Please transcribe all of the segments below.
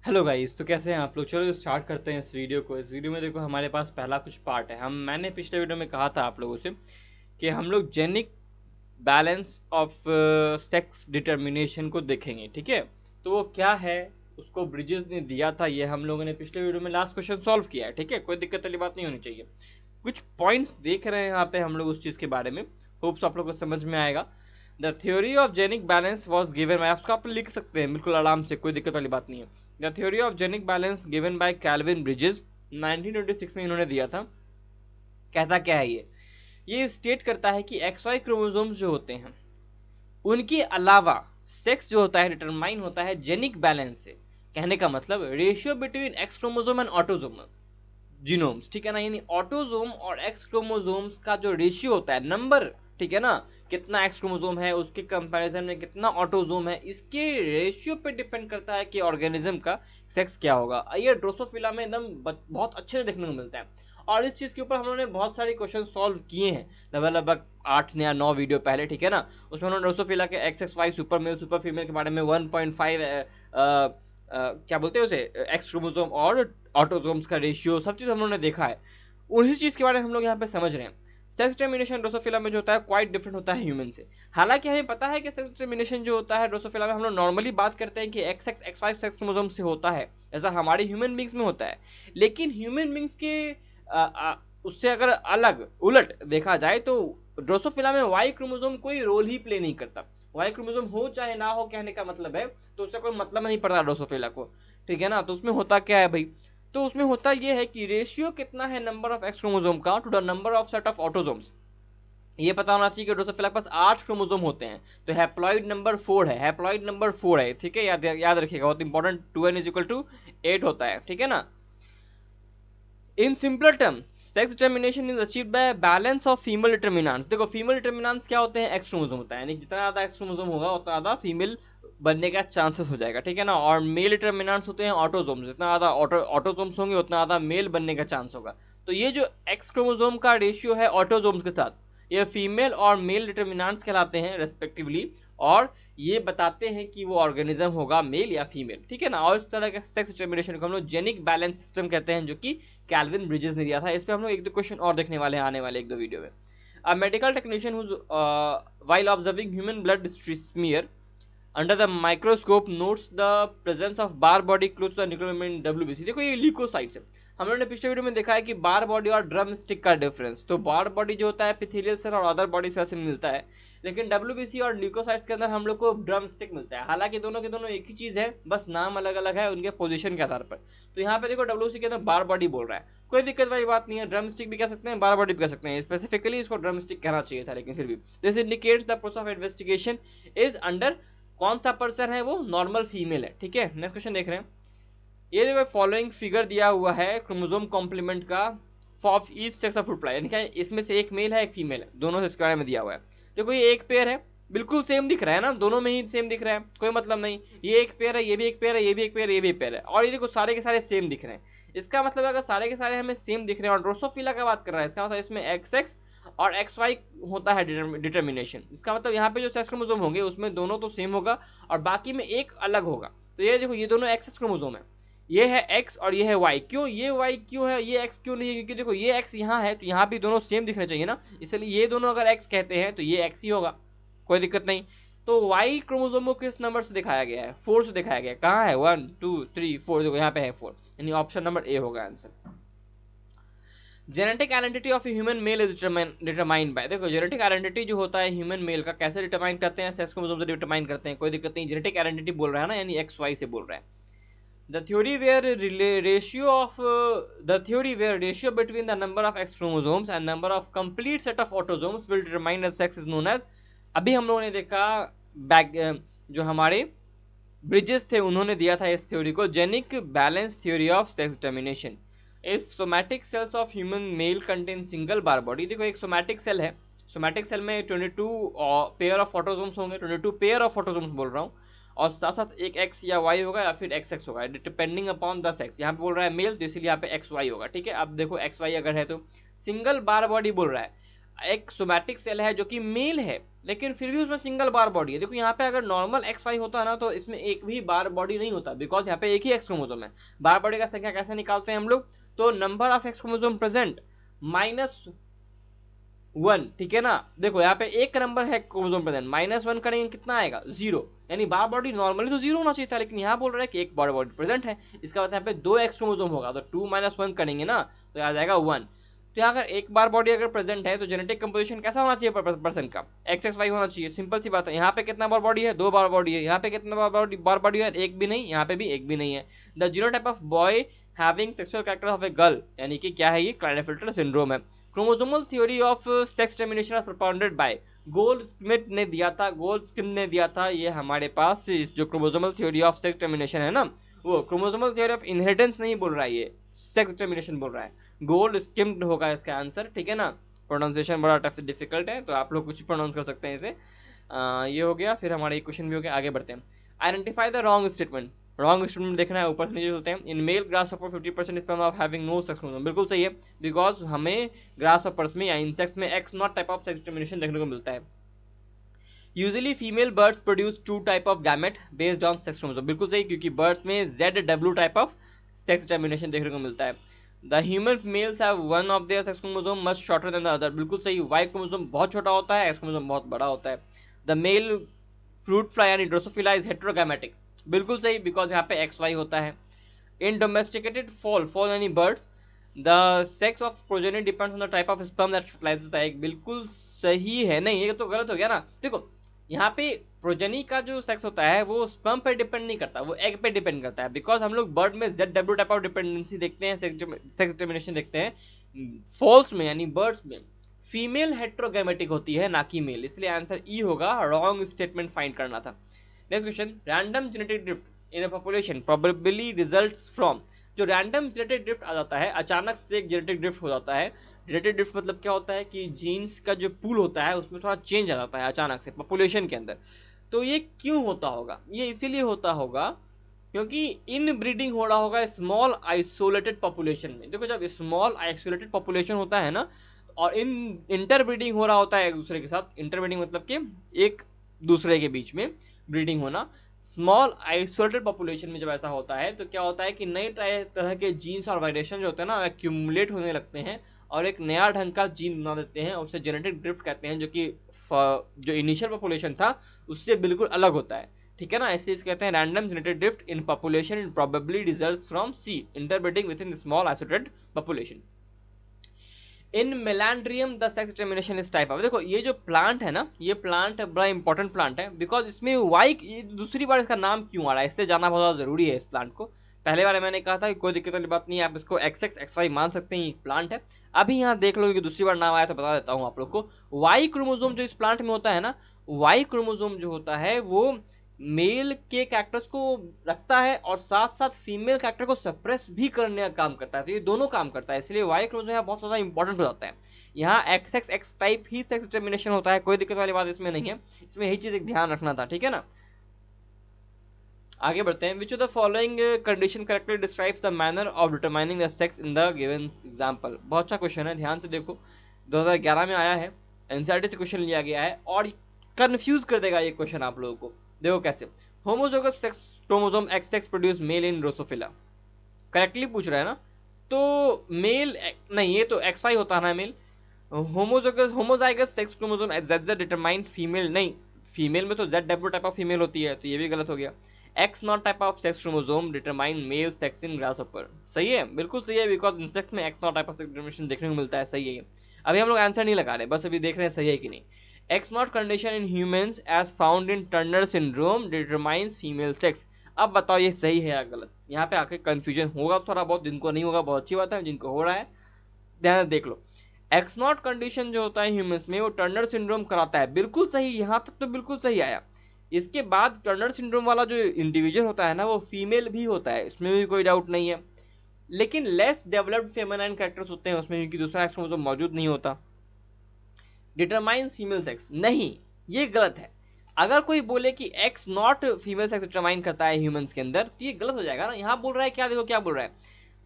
Hello guys, तो कैसे हैं आप लोग। चलो स्टार्ट करते हैं इस वीडियो को। इस वीडियो में देखो हमारे पास पहला कुछ पार्ट है। मैंने पिछले वीडियो में कहा था आप लोगों से कि हम लोग genic balance of sex determination को देखेंगे, ठीक है। तो वो क्या है, उसको ब्रिजेस ने दिया था, ये हम लोगों ने पिछले वीडियो में लास्ट क्वेश्चन सॉल्व किया है, ठीक है। कोई दिक्कत वाली बात नहीं होनी चाहिए। कुछ पॉइंट्स देख रहे हैं यहाँ पे हम लोग उस चीज़ के बारे में। होप्स आप लोग को समझ में आएगा। The theory of genic balance was given, मैं आपको आप लिख सकते हैं बिल्कुल आराम से, कोई दिक्कत वाली बात नहीं है। The theory of genic balance given by Calvin Bridges 1926 में इन्होंने दिया था। कहता क्या है ये स्टेट करता है कि एक्स वाई क्रोमोसोम्स जो होते हैं उनके अलावा सेक्स जो होता है डिटरमाइन होता है जेनिक बैलेंस से। कहने का मतलब ratio between x chromosome and autosome genomes, ठीक है ना। यानी ऑटोसोम और एक्स क्रोमोसोम्स का जो रेशियो होता है, नंबर, ठीक है ना, कितना एक्स क्रोमोसोम है उसके कंपैरिजन में कितना ऑटोसोम है, इसके रेशियो पे डिपेंड करता है कि ऑर्गेनिज्म का सेक्स क्या होगा। ये ड्रोसोफिला में एकदम बहुत अच्छे से देखने को मिलता है। और इस चीज के ऊपर हम लोगों ने बहुत सारे क्वेश्चन सॉल्व किए हैं लगभग 8 या 9 वीडियो पहले, ठीक है ना। उसमें उन्होंने ड्रोसोफिला के X X Y super male super female के बारे में 1.5 क्या बोलते हैं उसे, एक्स क्रोमोसोम और ऑटोसोम्स का रेशियो, सब चीज हम लोगों ने देखा है। उसी चीज के बारे में हम लोग यहाँ पे समझ रहे हैं। सेक्स डिटर्मिनेशन ड्रोसोफिला में जो होता है क्वाइट डिफरेंट होता है ह्यूमन से। हालांकि हमें पता है कि सेक्स डिटर्मिनेशन जो होता है ड्रोसोफिला में, हम लोग नॉर्मली बात करते हैं कि X X X Y sex chromosome से होता है, ऐसा हमारे ह्यूमन बींग्स में होता है। लेकिन ह्यूमन बींग्स के उससे अगर अलग उलट देखा जाए तो ड्रोसोफिला में वाई क्रोमोसोम कोई रोल ही प्ले नहीं करता। वाई क्रोमोसोम हो चाहे ना हो, कहने का मतलब है, तो उससे कोई मतलब नहीं पड़ता ड्रोसोफिला को, ठीक है ना। तो उसमें होता क्या है भाई, तो उसमें होता यह है कि रेशियो कितना है नंबर ऑफ एक्स क्रोमोसोम का to the number of set of autosomes. ये पता होना चाहिए कि ड्रोसोफिला के पास 8 क्रोमोसोम होते हैं, तो हैप्लॉइड नंबर 4 है, हैप्लॉइड नंबर 4 है, ठीक है। याद रखिएगा, बहुत important. 2n is equal to 8 होता है, ठीक है ना। In simple term, sex determination is achieved by balance of female determinants. देखो फीमेल डिटर्मिनेंट्स क्या होते हैं, एक्स क्रोमोसोम होता है, यानी जितना ज्यादा एक्स क्रोमोसोम होगा उतना ज्यादा फीमेल बनने का चांसेस हो जाएगा, ठीक है ना। और मेल डिटर्मिनेंट्स होते हैं ऑटोसोम्स, जितना ज्यादा ऑटोसोम्स होंगे उतना ज्यादा मेल बनने का चांस होगा। तो ये जो एक्स क्रोमोसोम का रेशियो है ऑटोसोम्स के साथ, ये फीमेल और मेल डिटर्मिनेंट्स कहलाते हैं रेस्पेक्टिवली। और ये बताते हैं कि वो ऑर्गेनिज्म होगा मेल या फीमेल, ठीक है ना। और इस तरह के सेक्स डिटर्मिनेशन को हम लोग जेनिक बैलेंस सिस्टम कहते हैं, जो कि कैल्विन ब्रिजेस ने दिया था। इस पे हम लोग एक दो क्वेश्चन और देखने वाले हैं आने वाले एक दो वीडियो में। A medical technician who while observing human blood smear under the microscope notes the presence of bar body close to the nuclear membrane WBC। देखो ये ल्यूकोसाइट्स है। हम लोगों ने पिछले वीडियो में देखा है कि बार बॉडी और ड्रम स्टिक का डिफरेंस, तो बार बॉडी जो होता है एपिथेलियल सेल और अदर बॉडी सेल से मिलता है, लेकिन डब्ल्यूबीसी और ल्यूकोसाइट्स के अंदर हम लोग को ड्रम स्टिक मिलता है। हालांकि दोनों के दोनों एक ही चीज है, बस नाम अलग अलग है उनके पोजीशन के आधार पर। तो यहाँ पे देखो डब्ल्यूबीसी के अंदर बार बॉडी बोल रहा है, कोई दिक्कत वाली बात नहीं है। ड्रम स्टिक भी कह सकते हैं, बार बॉडी भी कह सकते हैं, स्पेसिफिकली इसको ड्रम स्टिक कहना चाहिए था, लेकिन फिर भी this indicates the process of investigation is under, कौन सा पर्सन है वो, नॉर्मल फीमेल है, ठीक है। नेक्स्ट क्वेश्चन देख रहे हैं। ये देखो फॉलोइंग फिगर दिया हुआ है क्रोमोसोम कॉम्प्लीमेंट का for each sex of fruit fly, यानी कि इसमें से एक मेल है एक फीमेल है, दोनों से इसके बारे में दिया हुआ है। देखो ये एक पेयर है, बिल्कुल सेम दिख रहा है ना, दोनों में ही सेम दिख रहा है, कोई मतलब नहीं। ये एक पेयर है, ये भी एक पेयर है, ये भी एक पेयर है, ये भी एक पेयर है, और ये देखो सारे के सारे सेम दिख रहे हैं। इसका मतलब अगर सारे के सारे हमें सेम दिख रहे हैं और ड्रोसोफिला का बात कर रहा है, इसका मतलब इसमें एक्स एक्स और एक्स वाई होता है डिटर्मिनेशन। इसका मतलब यहाँ पे जो सेक्स क्रोमोसोम होंगे उसमें दोनों तो सेम होगा और बाकी में एक अलग होगा। तो ये देखो ये दोनों एक्स क्रोमोसोम है, ये है x और ये है y। क्यों ये y क्यों है, ये x क्यों नहीं है, क्योंकि देखो ये x यहाँ है तो यहाँ भी दोनों सेम दिखने चाहिए ना, इसलिए ये दोनों अगर x कहते हैं तो ये x ही होगा, कोई दिक्कत नहीं। तो y क्रोमोसोम को किस नंबर से दिखाया गया है, 4 से दिखाया गया है। कहाँ है, 1 2 3 4, देखो यहाँ पे है 4, यानी ऑप्शन नंबर ए होगा answer. Genetic identity of human mail is determined by, देखो जेनेटिक आइडेंटिटी जो होता है ह्यूमन मेल का कैसे डिटरमाइन करते हैं, सेक्स क्रोमोसोम से डिटरमाइन करते हैं, कोई दिक्कत नहीं। जेनेटिक आइडेंटिटी बोल रहा है ना, यानी एक्स वाई से बोल रहा है। The theory where ratio between the number of X chromosomes and number of complete set of autosomes will determine the sex is known as, अभी हम लोगों ने देखा बैक, जो हमारे ब्रिजेस थे उन्होंने दिया था इस थ्योरी को genic balance theory of sex determination. If somatic cells of human male contain single Barr body, देखो एक सोमैटिक सेल है, सोमैटिक सेल में 22 पेयर ऑफ ऑटोसोम्स होंगे, 22 पेयर ऑफ ऑटोसोम्स बोल रहा हूँ, और साथ साथ एक एक्स या वाई होगा या फिर एक्स एक्स होगा, डिपेंडिंग अपॉन द सेक्स। यहाँ पे बोल रहा है मेल तो इसीलिए यहाँ पे एक्स वाई होगा, ठीक है। अब देखो एक्स वाई अगर है तो सिंगल बार बॉडी बोल रहा है। एक सोमैटिक सेल है जो कि मेल है, लेकिन फिर भी उसमें सिंगल बार बॉडी है। देखो यहाँ पे अगर नॉर्मल XY होता है ना तो इसमें एक भी बार बॉडी नहीं होता, बिकॉज यहाँ पे एक ही एक्स क्रोमोसोम है। बार बॉडी का संख्या कैसे निकालते हैं हम लोग, तो number of X chromosome present -1, ठीक है ना। देखो यहाँ पे एक नंबर है क्रोमोसोम प्रेजेंट, -1 करेंगे कितना आएगा, 0, यानी बार बॉडी नॉर्मली तो 0 होना चाहिए था, लेकिन यहाँ बोल रहा है कि एक बार बॉडी प्रेजेंट है। इसका मतलब यहाँ पे 2 एक्स क्रोमोसोम होगा, तो 2 - 1 करेंगे ना तो आ जाएगा 1। तो यहाँ अगर एक बार बॉडी अगर प्रेजेंट है तो जेनेटिक कंपोजिशन कैसा होना चाहिए पर्सन का, XXY होना चाहिए। सिंपल सी बात है। यहाँ पे कितना बार बॉडी है, 2 बार बॉडी है। यहाँ पे कितना बार बॉडी है, एक भी नहीं। यहाँ पे भी एक भी नहीं है। The genotype of boy having sexual character of a girl, यानी कि क्या है, ये क्लाइनेफिल्टर सिंड्रोम है। Chromosomal theory of sex determination was propounded bye Goldsmith ने दिया था, गोल्डस्मिथ ने दिया था ये हमारे पास। इस जो chromosomal theory of sex determination है ना, वो क्रोमोसोमल थ्योरी ऑफ इनहेरिटेंस नहीं बोल रहा है, ये सेक्स डिटरमिनेशन बोल रहा है। गोल्ड स्किम्ड होगा इसका आंसर, ठीक है ना। प्रोनाउंसिएशन बड़ा टफ डिफिकल्ट है, तो आप लोग कुछ भी प्रोनाउंस कर सकते हैं इसे। ये हो गया, फिर हमारा क्वेश्चन भी हो गया। आगे बढ़ते हैं। Identify the wrong statement. Wrong statement देखना है, ऊपर से नीचे होते हैं। In male grasshopper 50% sperm of having no sex chromosome, बिल्कुल सही है, बिकॉज हमें ग्रासहॉपर्स में या इंसेक्ट्स में x not type of sex determination देखने को मिलता है। Usually female birds produce 2 type of gamete based on sex chromosome, बिल्कुल सही, क्योंकि बर्ड्स में ZW type of sex determination देखने को मिलता है। The human mails have one of their sex chromosome much shorter than the other, बिल्कुल सही, वाई क्रोमोसोम बहुत छोटा होता है, एक्स क्रोमोसोम बहुत बड़ा होता है। द मेल फ्रूट फ्लाई यानी ड्रोसोफिला इज हेटेरोगैमेटिक, बिल्कुल सही, बिकॉज यहाँ पे XY होता है। इन डोमेस्टिकेटेड फॉल यानी birds, the sex of progeny depends on the type of sperm that fertilises the egg, बिल्कुल सही है। नहीं, ये तो गलत हो गया ना। देखो यहाँ पे प्रोजेनी का जो सेक्स होता है वो स्पर्म पे डिपेंड नहीं करता, वो एग पे डिपेंड करता है, बिकॉज हम लोग बर्ड में ZW टाइप ऑफ डिपेंडेंसी देखते हैं, सेक्स डिटरमिनेशन देखते हैं। फॉल्स में यानी बर्ड्स में फीमेल हेटेरोगैमेटिक होती है, ना कि मेल, इसलिए आंसर ई होगा। रॉन्ग स्टेटमेंट फाइंड करना था। Next question, random genetic drift in a population probably results from. जो रैंडम जेनेटिक ड्रिफ्ट आ जाता है, अचानक से एक जेनेटिक ड्रिफ्ट हो जाता है। जेनेटिक ड्रिफ्ट मतलब क्या होता है कि जीन्स का जो पूल होता है उसमें थोड़ा चेंज आ जाता है अचानक से पॉपुलेशन के अंदर। तो ये क्यों होता होगा, ये इसीलिए होता होगा क्योंकि इन ब्रीडिंग हो रहा होगा स्मॉल आइसोलेटेड पॉपुलेशन में। देखो जब स्मॉल आइसोलेटेड पॉपुलेशन होता है ना, और इन इंटरब्रीडिंग हो रहा होता है एक दूसरे के साथ, इंटरब्रीडिंग मतलब कि एक दूसरे के बीच में ब्रीडिंग होना। स्मॉल आइसोलेटेड पॉपुलेशन में जब ऐसा होता है तो क्या होता है कि नए तरह के जीन्स और वाइब्रेशन जो होते हैं ना, एक्यूमुलेट होने लगते हैं और एक नया ढंग का जीन बना देते हैं, उसे जेनेटिक ड्रिफ्ट कहते हैं, जो कि जो इनिशियल पॉपुलेशन था उससे बिल्कुल अलग होता है, ठीक है ना। इसलिए इसे कहते हैं random genetic drift in population in probably results from see interbreeding within small isolated population. In Melandrium the sex determination is type of. देखो ये जो प्लांट है ना, ये प्लांट बड़ा इंपॉर्टेंट प्लांट है, बिकॉज इसमें वाई, दूसरी बार इसका नाम क्यों आ रहा है, इससे जानना बहुत जरूरी है इस प्लांट को। पहले बार मैंने कहा था कि कोई दिक्कत वाली बात नहीं है, आप इसको XXXY मान सकते हैं, एक प्लांट है। अभी यहाँ देख लो कि दूसरी बार नाम आया तो बता देता हूँ आप लोग को। वाई क्रोमोसोम जो इस प्लांट में होता है ना, वाई क्रोमोसोम जो होता है वो मेल के कैरेक्टर्स को रखता है और साथ साथ फीमेल कैरेक्टर को सप्रेस भी करने का काम करता है, तो ये दोनों काम करता है, इसलिए वाई क्रोमोसोम यहाँ बहुत ज्यादा इंपॉर्टेंट हो जाता है। यहाँ XX टाइप ही सेक्स डिटरमिनेशन होता है, कोई दिक्कत वाली बात इसमें नहीं है, इसमें यही चीज एक ध्यान रखना था, ठीक है ना। आगे बढ़ते हैं। Which of the following condition correctly describes the manner of determining the sex in the given example. बहुत अच्छा क्वेश्चन है, ध्यान से देखो, 2011 में आया है, एनसीईआरटी से क्वेश्चन लिया गया है और कंफ्यूज कर देगा ये क्वेश्चन आप लोगों को। देखो कैसे, homozygous sex chromosome XX produce male in Drosophila, correctly पूछ रहा है ना, तो मेल नहीं, ये तो XY होता है ना male. Homozygous sex chromosome ZZ determined female, नहीं, फीमेल में तो ZW टाइप ऑफ फीमेल होती है, तो ये भी गलत हो गया। X not type of sex chromosome determine male sex in grasshopper, सही है, बिल्कुल सही है, बिकॉज इंसेक्ट्स में X not type of sex determination देखने को मिलता है, सही है। अभी हम लोग आंसर नहीं लगा रहे, बस अभी देख रहे हैं सही है कि नहीं। X not condition in humans as found in Turner syndrome determines female sex. अब बताओ ये सही है या गलत, यहाँ पे आके कंफ्यूजन होगा थोड़ा बहुत, जिनको नहीं होगा बहुत अच्छी बात है, जिनको हो रहा है ध्यान देख लो। X नॉट कंडीशन जो होता है ह्यूमंस में वो टर्नर सिंड्रोम कराता है, बिल्कुल सही, यहाँ तक तो बिल्कुल सही आया। इसके बाद टर्नर सिंड्रोम वाला जो इंडिविजुअल होता है ना वो फीमेल भी होता है, इसमें भी कोई डाउट नहीं है, लेकिन लेस डेवलप्ड फेमिनाइन कैरेक्टर्स होते हैं उसमें, क्योंकि दूसरा एक्स क्रोमोसोम मौजूद नहीं होता। डिटरमाइंस फीमेल सेक्स, नहीं, ये गलत है। अगर कोई बोले कि X not female sex determine करता है ह्यूमंस के अंदर, तो ये गलत हो जाएगा ना। यहाँ बोल रहा है क्या, देखो क्या बोल रहा है,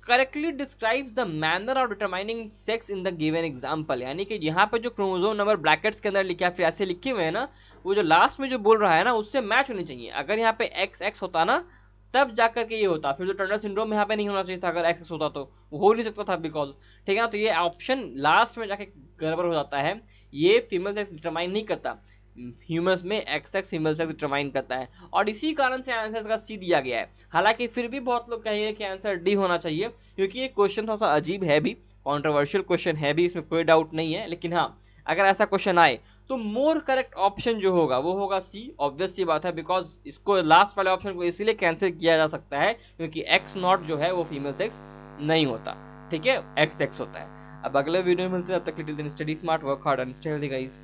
correctly describes the manner of determining sex in the given example. यानी कि यहाँ पे जो क्रोमोसोम नंबर ब्रैकेट्स के अंदर लिखे फिर ऐसे लिखे हुए हैं ना, वो जो लास्ट में जो बोल रहा है ना उससे मैच होनी चाहिए। अगर यहाँ पे एक्स एक्स होता ना तब जाकर के ये होता, फिर जो टर्नर सिंड्रोम यहाँ पे नहीं होना चाहिए था। अगर एक्स होता तो वो हो नहीं सकता था बिकॉज, ठीक है ना। तो ये ऑप्शन लास्ट में जाके गड़बड़ हो जाता है, ये फीमेल सेक्स डिटरमाइन नहीं करता, ह्यूमंस में x x female sex determine करता है। और इसी कारण से आंसर का सी दिया गया है। हालांकि फिर भी बहुत लोग कहेंगे कि आंसर डी होना चाहिए, क्योंकि ये क्वेश्चन थोड़ा सा अजीब है भी, कॉन्ट्रोवर्शियल क्वेश्चन है भी, इसमें कोई डाउट नहीं है। लेकिन हाँ, अगर ऐसा क्वेश्चन आए तो मोर करेक्ट ऑप्शन जो होगा वो होगा सी। ऑब्वियस सी बात है, बिकॉज इसको लास्ट वाले ऑप्शन को इसीलिए कैंसिल किया जा सकता है क्योंकि एक्स नॉट जो है वो फीमेल सेक्स नहीं होता, ठीक है, एक्स एक्स होता है। अब अगले वीडियो में मिलते हैं, तब तक के लिए study smart, work hard and stay healthy guys.